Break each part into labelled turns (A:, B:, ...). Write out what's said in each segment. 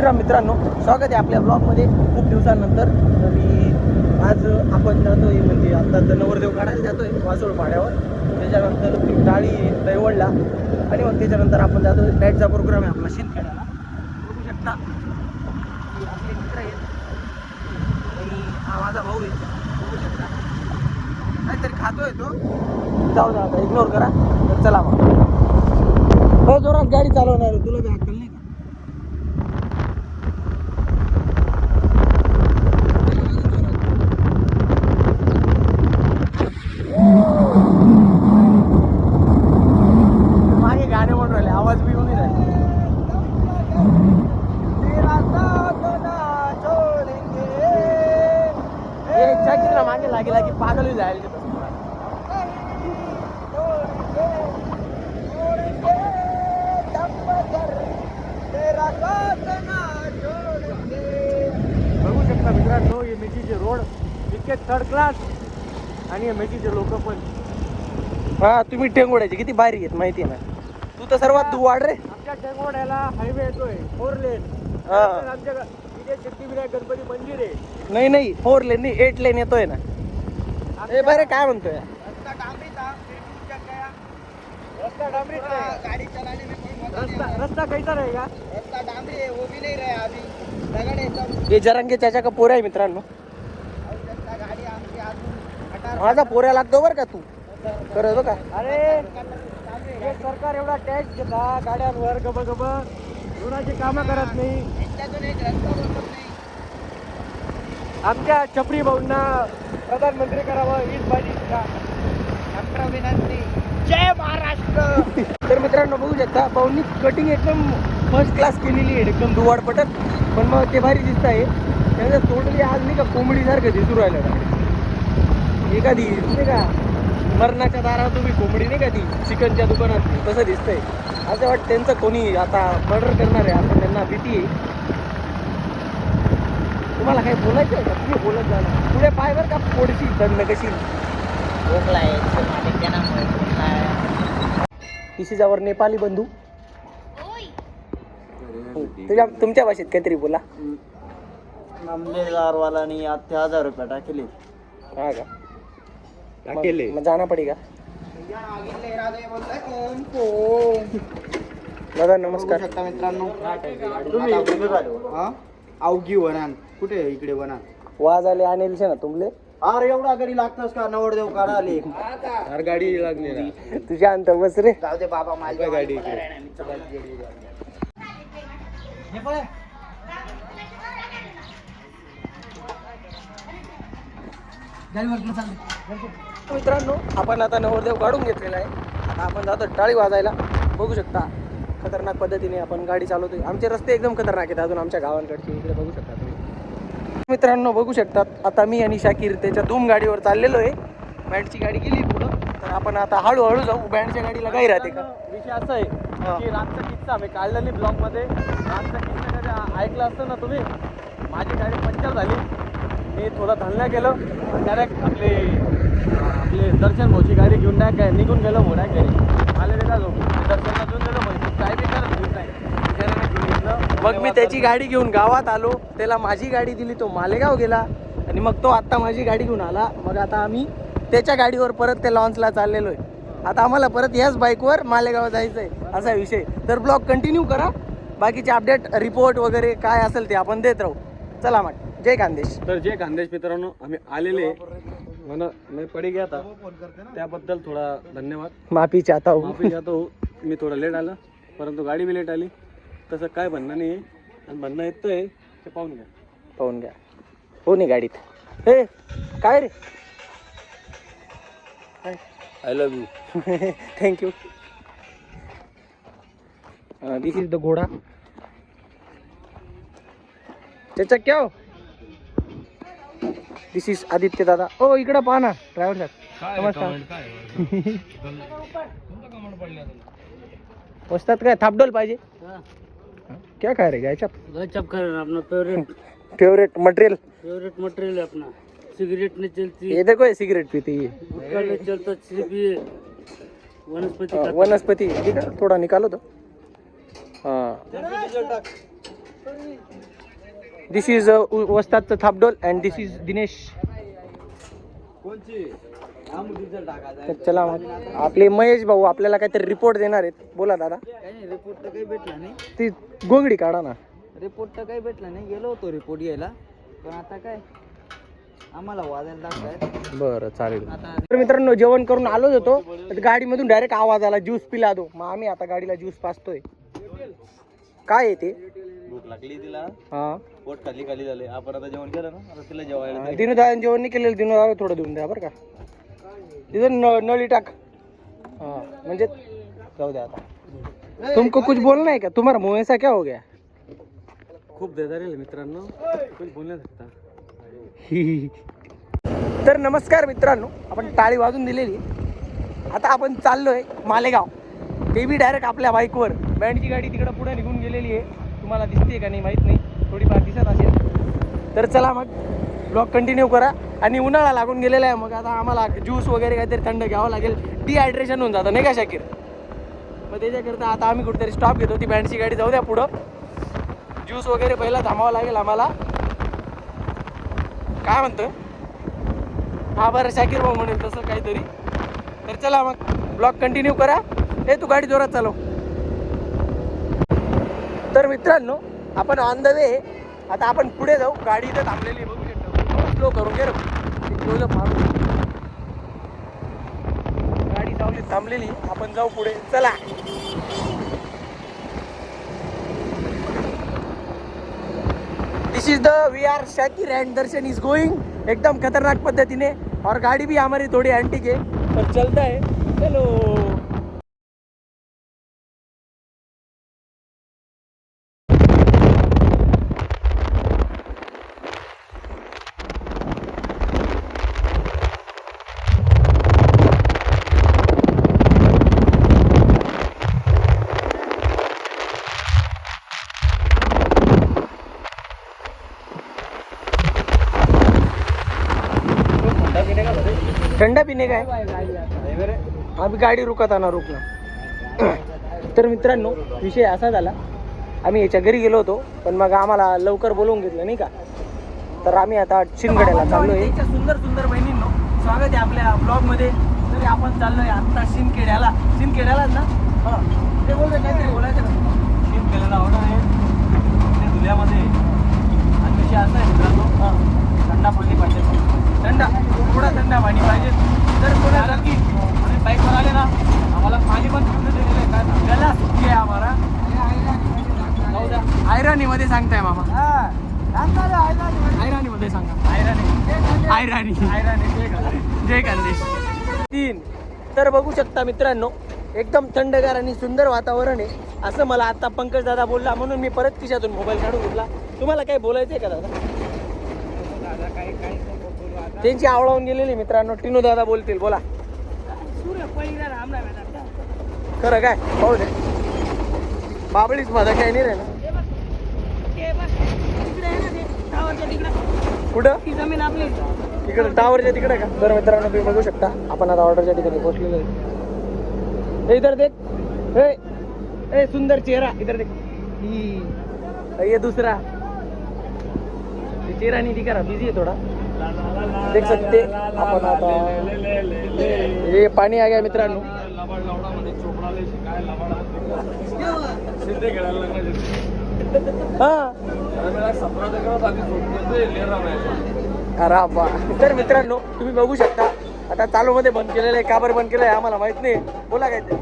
A: मित्रांनो, स्वागत आहे आपल्या ब्लॉगमध्ये खूप दिवसांनंतर. आणि आज आपण जातोय म्हणजे आता तर नवरदेव काढायला जातोय वासोळ पाड्यावर. त्याच्यानंतर टाळी दैवडला आणि मग त्याच्यानंतर आपण जातोय नाईटचा प्रोग्राम आहे आपला शिंदखेड्याला. बघू शकता आपले मित्र आहेत आणि हा माझा भाऊ आहे. बघू शकता काहीतरी खातोय तो. जाऊ द्या आता, इग्नोर करा. तर चला मग. जोरात गाडी चालवणार आहे, तुला बी अक्कल नाही का? मागे गाणे म्हणून राहिले, आवाज बी येऊन राहिले. मागे लागे लागे पागल जायला. बघू शकता मित्रांनो, हे मेथीचे रोड इतके थर्ड क्लास आणि हे मेथीचे लोक पण. हा, तुम्ही टेंगोड्याचे किती भारी आहेत माहिती आहे ना. तू तर सर्वात दुवाड रे. आमच्या टेंगोड्याला हायवे येतोय 4 लेन. आमच्या इथे सिद्धिविनायक गणपती मंदिर आहे. नाही नाही, 4 लेन नाही, 8 लेन येतोय ना. ए बरे, काय म्हणतोय? रस्ता डांबरी गाड़ी चलाने में रस्ता कैसा रहेगा? रस्ता डांबरी है, वो भी नहीं रहा अभी. दगड है. ये जरंगे चाचा का पोरा आहे मित्रांनो. माझा पोऱ्या लागतो बरं का तू करत का? अरे हे सरकार एवढा टॅक्स घेता गाड्यांवर, गब गब रोडाची कामं करत नाही. आमच्या छपरी भाऊंना प्रधानमंत्री करावं हीच माझी विनंती. जय महाराष्ट्र. तर मित्रांनो बघू शकता, भाऊंनी कटिंग एकदम फर्स्ट क्लास केलेली आहे, एकदम दुवाड पटत. पण मग ते भारी दिसत आहे. त्याचं तोंडली आज नाही का कोंबडी सारखं दिसू राहिलं. एखादी नाही का मरणाच्या दारात तुम्ही कोंबडी नाही का ती चिकनच्या दुकानात, तसं दिसतंय. असं वाटतं त्यांचं कोणी आता मर्डर करणार आहे, असं त्यांना भीती आहे. तुम्हाला काही बोलायचं आहे का? तुम्ही बोलत जा ना. पुढे पाय बर का थोडीशी दंड कशी तिशीच्यावर नेपाली बंधू. तुमच्या भाषेत काहीतरी बोला.
B: नामदेदारवालानी 1000 रुपये टाकले.
A: हा का? मग जाना पडेगा. दादा नमस्कार.
B: मित्रांनो, तुम्ही अवघी वनान कुठे इकडे वनान
A: वाज आले आणेल ना तुमले.
B: अरे एवढा गाडी लागतस का? नवरदेव काढा आली.
A: अरे गाडी लागली ना तुझ्या अंत बस रे.
B: जाऊ दे बाबा, माझी गाडी.
A: मित्रांनो, आपण आता नवरदेव काढून घेतलेला आहे. आता आपण जातो टाळी वाजायला. बघू शकता खतरनाक पद्धतीने आपण गाडी चालवतोय. आमचे रस्ते एकदम खतरनाक आहेत अजून आमच्या गावांकडचे. इकडे बघू शकता तुम्ही मित्रांनो. बघू शकतात आता मी आणि शाकीर त्याच्या धूम गाडीवर चाललेलो आहे. बँडची गाडी गेली पुढं, तर आपण आता हळूहळू जाऊ. बँडच्या गाडीला काही राहते का?
C: विषय असा आहे की रातचा किस्सा आम्ही काढला नाही ब्लॉगमध्ये. रातचा किस्सा कधी ऐकला असतं ना तुम्ही. माझी गाडी पंक्चर झाली, मी थोडं धलण्या केलं, डायरेक्ट आपले दर्शन भाऊची गाडी घेऊन नाही काय निघून गेलो मोठ्या घरी. मला वेगळा जो दर्शनला घेऊन गेलो म्हणजे काय बी करत घेऊन नाही.
A: मग मी त्याची गाडी घेऊन गावात आलो, त्याला माझी गाडी दिली, तो मालेगाव गेला आणि मग तो आत्ता माझी गाडी घेऊन आला. मग आता आम्ही त्याच्या गाडीवर परत त्या लॉन्चला चाललेलो आहे. आता आम्हाला परत याच बाईकवर मालेगाव जायचं आहे, असा विषय. तर ब्लॉग कंटिन्यू करा. बाकीचे अपडेट रिपोर्ट वगैरे काय असेल ते आपण देत राहू. चला मग, जय खानदेश.
C: तर जय खानदेश मित्रांनो, आम्ही आलेले म्हणा मी पडी गया था, त्याबद्दल थोडा धन्यवाद.
A: माफी चाहता हूँ.
C: माफी चाहता हूँ, मी थोडा लेट आला, परंतु गाडी बी लेट आली. तसं काय म्हणणं नाही आणि म्हणणं येतंय ते पाहून घ्या. हो नाही गाडीत. हे काय रे? I love you.
A: Thank you. This is the घोडा. त्याचा क्या हो? दिस इज आदित्य दादा. ओ इकडं पहा ना ड्रायव्हर साहेब. नमस्कार. वस्तात काय थापडोल पाहिजे? क्या खा रहे गैचप?
B: गचप कर अपना
A: फेवरेट मटेरियल.
B: फेवरेट मटेरियल है अपना. सिगरेट नहीं चलती.
A: ये देखो ये सिगरेट पीती है.
B: गुटखा नहीं चलता, सिर्फ ये वनस्पति.
A: वनस्पति ठीक है, थोड़ा निकालो तो. हाँ दिस इज वस्तादचं थापडोल अँड दिस इज दिनेश. तर चला मग आपले महेश भाऊ आपल्याला काहीतरी रिपोर्ट देणार आहेत. बोला दादा.
B: रिपोर्ट तर काही भेटला नाही.
A: ती गोंगडी काढा ना.
B: रिपोर्ट तर काही भेटला नाही. गेलो होतो रिपोर्ट घ्यायला, पण आता काय आम्हाला वाजायला लागतात.
A: बरं चालेल. तर मित्रांनो जेवण करून आलोच होतो, गाडीमधून डायरेक्ट आवाज आला ज्यूस पिला दो. मग आम्ही आता गाडीला ज्यूस पाचतोय. काय आहे ते?
C: भूक लागली तिला,
A: हा
C: पोट खाली खाली झाले. आपण आता जेवण केलं ना, आता तिला जेवायला
A: दिनू दादा जेवण नाही केलेलं. दिनू दादा थोडं देऊन द्या बरं का. तिथं नळी टाक. हा म्हणजे जाऊ द्या आता. तुमको कुछ बोलना है क्या? तुम्हारा मुंह ऐसा क्या हो गया?
C: खूप देदार आहे मित्रांनो, कुछ बोल नाही सकता.
A: तर नमस्कार मित्रांनो, आपण टाळी वाजून दिलेली. आता आपण चाललोय मालेगाव. ते बी डायरेक्ट आपल्या बाईकवर. बँडची गाडी तिकडं पुढे निघून गेलेली आहे. तुम्हाला दिसते का नाही माहीत नाही, थोडीफार दिसत असेल. तर चला मग ब्लॉग कंटिन्यू करा. आणि उन्हाळा लागून गेलेला आहे, मग आता आम्हाला ज्यूस वगैरे काहीतरी थंड घ्यावं लागेल. डिहायड्रेशन होऊन जातं नाही का शाकीर? मग त्याच्याकरता आता आम्ही कुठेतरी स्टॉप घेतो. ती बँडची गाडी जाऊ द्या पुढं. ज्यूस वगैरे पहिला थांबावं लागेल आम्हाला. काय म्हणतो? हा बरं शाकीर भाऊ म्हणेल तसं काहीतरी. तर चला मग ब्लॉग कंटिन्यू करा. हे तू गाडी जोरात चालव. तर मित्रांनो आपण ऑन द वे. आता आपण पुढे जाऊ. गाडी इथं थांबलेली बघू शकतो. स्लो करून घे रे. गाडी सावलीत थांबलेली, आपण जाऊ पुढे. चला. This is the we are Shakir and Darshan is going एकदम खतरनाक पद्धतीने. और गाड़ी भी हमारी थोड़ी एंटीक है, पर चलता है. चलो. ठंडा पिणे काय? आम्ही गाडी रुकत आणा रुकना. तर मित्रांनो विषय असा झाला, आम्ही याच्या घरी गेलो होतो, पण मग आम्हाला लवकर बोलवून घेतलं नाही का. तर आम्ही आता शिंदखेड्याला चाललोय. सुंदर सुंदर बहिणींनो स्वागत आहे आपल्या ब्लॉगमध्ये. तरी आपण चाललोय आता शिंदखेड्याला. शिंदखेड्यालाच ना? हां ते बोलतोय काहीतरी बोलायचं ना.
C: शिंदखेड्याला ऑर्डर आहे ते धुल्यामध्ये. आणि कशी असं आहे मित्रांनो, थंडा पाणी पाहिजे.
A: थंडा थोडा थंडा पाणी पाहिजे. तर कोणाला की
C: आणि बाईकवर आले ना, आम्हाला पाणी पण थंड दिलेलं आहे. काय
A: त्याला सुट्टी आहे आम्हाला. आयराणीमध्ये सांगताय मामा. आयराणीमध्ये सांगा. आयराणी जय खानदेश. 3. तर बघू शकता मित्रांनो एकदम थंडगार आणि सुंदर वातावरण आहे. असं मला आता पंकज दादा बोलला, म्हणून मी परत खिशातून मोबाईल काढून घेतला. तुम्हाला काही बोलायचं आहे का दादा? त्यांची आवळावून गेलेली मित्रांनो. टिनू दादा बोलतील. बोला. खरं काय? पाहू दे. बाबळीच माझा काही नाही रे ना. कुठं?
B: जमीन आपली
A: तिकडे टावरच्या तिकडे का? बरं मित्रांनो तुम्ही बघू शकता आपण आता ऑर्डरच्या ठिकाणी पोहोचलेलो आहे. इधर देख. ए सुंदर चेहरा इधर देख. ये दूसरा चेहरा नहीं दिखा रहा, बिजी है थोड़ा. देख सकते आपण आता. ये पाणी आ गया मित्रांनो. हा अरे बा. तर मित्रांनो तुम्ही बघू शकता आता चालू मध्ये बंद केलेलं आहे. का बरं बंद केलं आहे आम्हाला माहित नाही. बोला काय ते.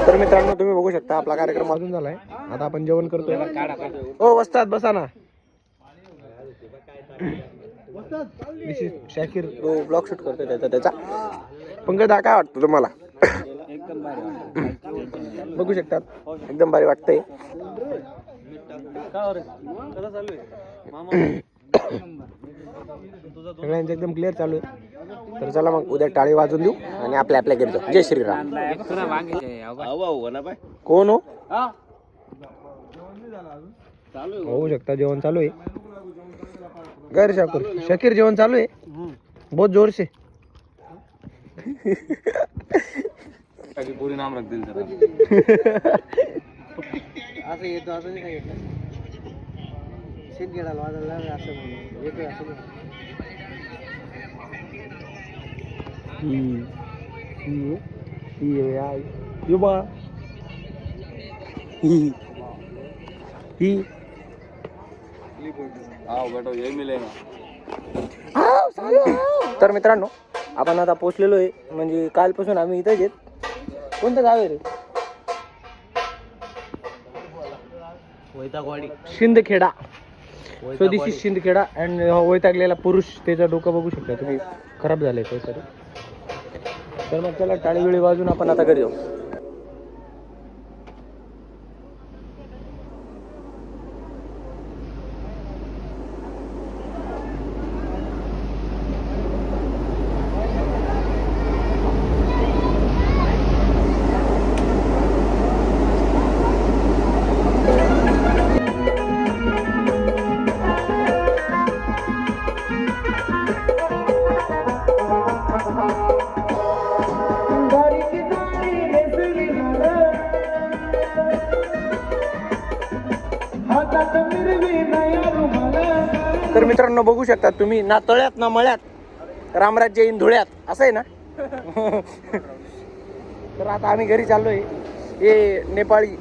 A: तर मित्रांनो तुम्ही बघू शकता आपला कार्यक्रम अजून झालाय. आता आपण जेवण करतोय. हो वस्ताद बसा ना. शाकीर ब्लॉग शूट करतोय त्याचा. पंकज काय वाटतं तुम्हाला?
B: एकदम भारी.
A: बघू शकतात एकदम भारी वाटतंय.
C: कसं चालू आहे मामा?
A: सगळ्यांचं एकदम क्लिअर चालू आहे. तर चला मग उद्या टाळी वाजून देऊ आणि आपल्या आपल्या घरी जाऊ. जय श्रीराम. कोण हो? होऊ शकता जेवण चालू आहे. गैर शकीर जेवण चालू आहे बहुत जोर से.
C: पूरी नाम रख दिल जरा.
B: असं येतो असं नाही येत शेतगेडाला वाजायला असं म्हणून येतोय असं
C: बेटो यही मिलेगा.
A: तर मित्रांनो आपण आता पोहोचलेलो आहे. म्हणजे कालपासून आम्ही इथेच आहेत. कोणतं गाव आहे रे? शिंदखेडा. स्वदेशी शिंदखेडा. अँड वैतागलेला पुरुष त्याचं डोकं बघू शकता तुम्ही खराब झालंय काहीतरी. तर मग त्याला टाळी वेळी वाजून आपण आता घरी जाऊ. तर मित्रांनो बघू शकता तुम्ही ना तळ्यात ना मळ्यात रामराज्य इन धुळ्यात असं आहे ना. तर आता आम्ही घरी चाललोय. हे नेपाळी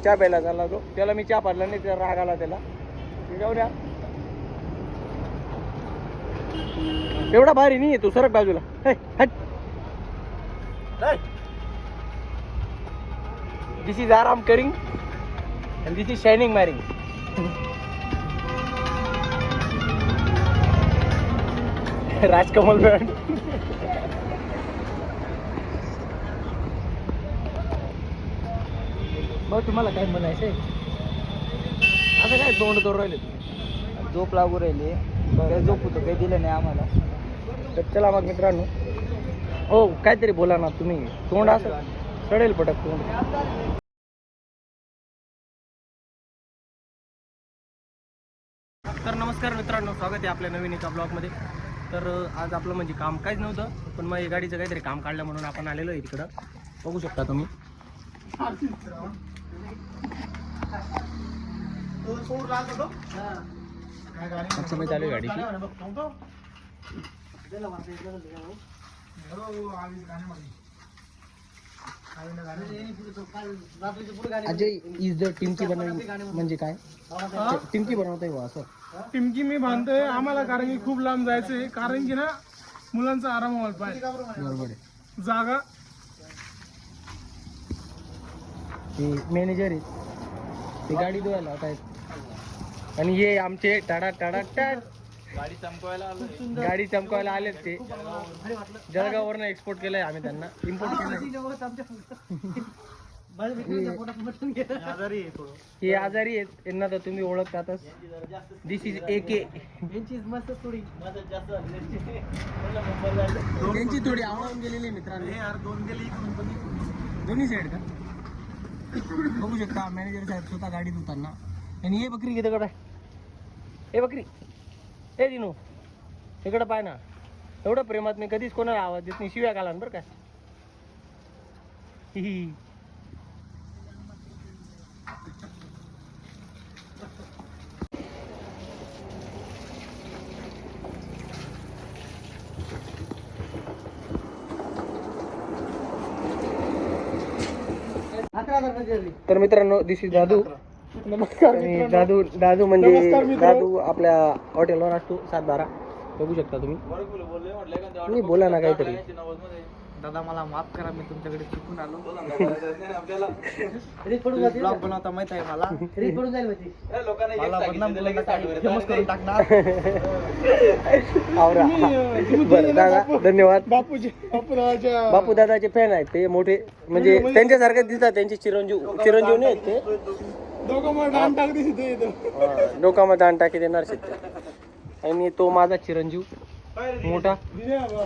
A: चहा प्यायला चालला तो. त्याला मी चहा पाडला नाही त्याला राग आला त्याला. जाऊ द्या एवढा भारी नाही तू सरक बाजूला. दिस इज आराम करिंग and this is shining मारिंग. राजकमल ब्रँड. मग तुम्हाला काय म्हणायचंय? आता काय तोंड करून राहिले तुम्ही?
B: झोप लागू राहिली काही झोप होतं काही दिलं नाही आम्हाला.
A: तर चला मग मित्रांनो. हो काहीतरी बोला ना तुम्ही. तोंड असं सडेल पटक तोंड. तर नमस्कार मित्रांनो, स्वागत आहे आपल्या नवीन एका ब्लॉगमध्ये. तर आज आपलं म्हणजे काम काहीच नव्हतं, पण मग गाडीचं काहीतरी काम काढलं म्हणून आपण आलेलो आहे तिकडं. बघू शकता तुम्ही. साफसफाई चालू आहे गाडीची. अजय इज द टिमकी बनवली म्हणजे काय? टिमकी बनवतोय हो असं.
D: टिमकी मी बांधतोय आम्हाला, कारण की खूप लांब जायचंय. कारण की ना मुलांचा आराम व्हायला पाहिजे.
A: बरोबर आहे.
D: जागा
A: हे मॅनेजर आहे ते गाडी धुवायला आता आहेत. आणि हे आमचे टाडा टाडा टाड गाडी चमकवायला आलेत. ते जळगाववरनं एक्सपोर्ट केलंय आम्ही त्यांना. इम्पोर्ट केलंय. हे आजारी आहेत. यांना तर तुम्ही ओळखतातच. दिस इज AK. त्यांची थोडी आवडून गेलेली मित्रांनो. दोन्ही साईड का बघू शकता. मॅनेजर साहेब स्वतः गाडी धुताना. आणि हे बकरी घेतं कडा. हे बकरी हे दिनू इकडं पाय ना. एवढं प्रेमात मी कधीच कोणाला आवाज देत नाही. शिव्या घाला बरं का. तर मित्रांनो दिस इज दादू.
D: नमस्कार
A: आणि
D: मित्रांनो.
A: दादू म्हणजे
D: नमस्कार मित्रांनो.
A: दादू आपल्या हॉटेलवर असतो 7-12. बघू शकता तुम्ही. तुम्ही बोला ना काहीतरी.
B: दादा मला माफ करा, मी तुमच्याकडे चुकून आलो. ब्लॉग बनवता माहित आहे मला. मला बदनाम करून फेमस करून टाकणार.
A: आवरा. बरं दादा धन्यवाद.
D: बापू
A: बापू दादाचे फॅन आहेत ते मोठे. म्हणजे त्यांच्यासारखे दिसतात. त्यांचे चिरंजीव नाही आहेत ते. डोकामध्ये दान टाकी देणार शेतकरी. आणि तो माझा चिरंजीव
C: मोठा
D: दिने बाबा.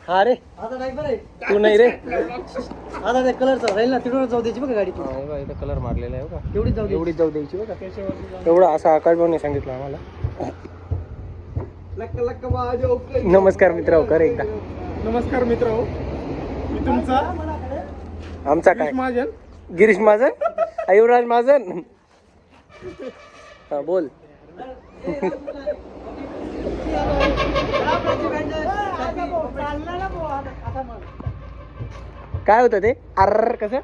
A: हा रे
B: आता ड्रायव्हर आहे.
A: तू नाही रे
B: आता त्या कलरचा राहील ना तिकडून जाऊ द्यायची बघा गाडी तू.
C: इथं कलर मारलेला आहे का
B: एवढीच जाऊ द्यायची.
A: एवढीच जाऊ द्यायची बघा
D: त्याच्यावरती
A: एवढं असं आकाश भाऊने सांगितलं आम्हाला.
B: लक्क लक्क बाजो.
A: नमस्कार मित्र कर एकदा
D: नमस्कार मित्र हो, मी तुमचा
A: आमचा काय
D: महाजन.
A: गिरीश महाजन युवराज महाजन. हा बोल. काय होतं ते अर्र कसं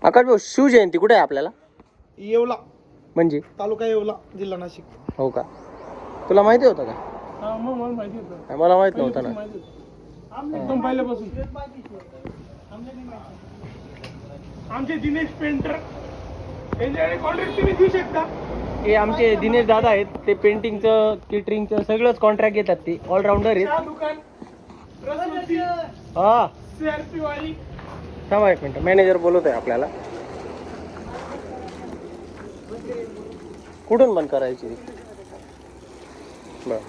A: आकाश भाऊ शिवजयंती कुठे आहे आपल्याला
D: येवला
A: म्हणजे
D: तालुका येवला जिल्हा नाशिक.
A: हो का तुला माहिती होतं का
D: हा मग मला माहिती होतं.
A: मला माहित नव्हतं ना.
D: माहिती होतं. एकदम पहिल्यापासून. आमचे दिनेश पेंटर यांच्याकडे कॉन्ट्रॅक्ट तुम्ही देऊ शकता.
A: हे आमचे दिनेश दादा आहेत ते पेंटिंगचं केटरिंगचं सगळंच कॉन्ट्रॅक्ट घेतात ते ऑलराऊंडर आहेत.
D: चहा दुकान रसवंती
A: हा
D: CRP वाली.
A: थांबा एक मिनिट मॅनेजर बोलत आहे आपल्याला. कुठून बंद करायची बरं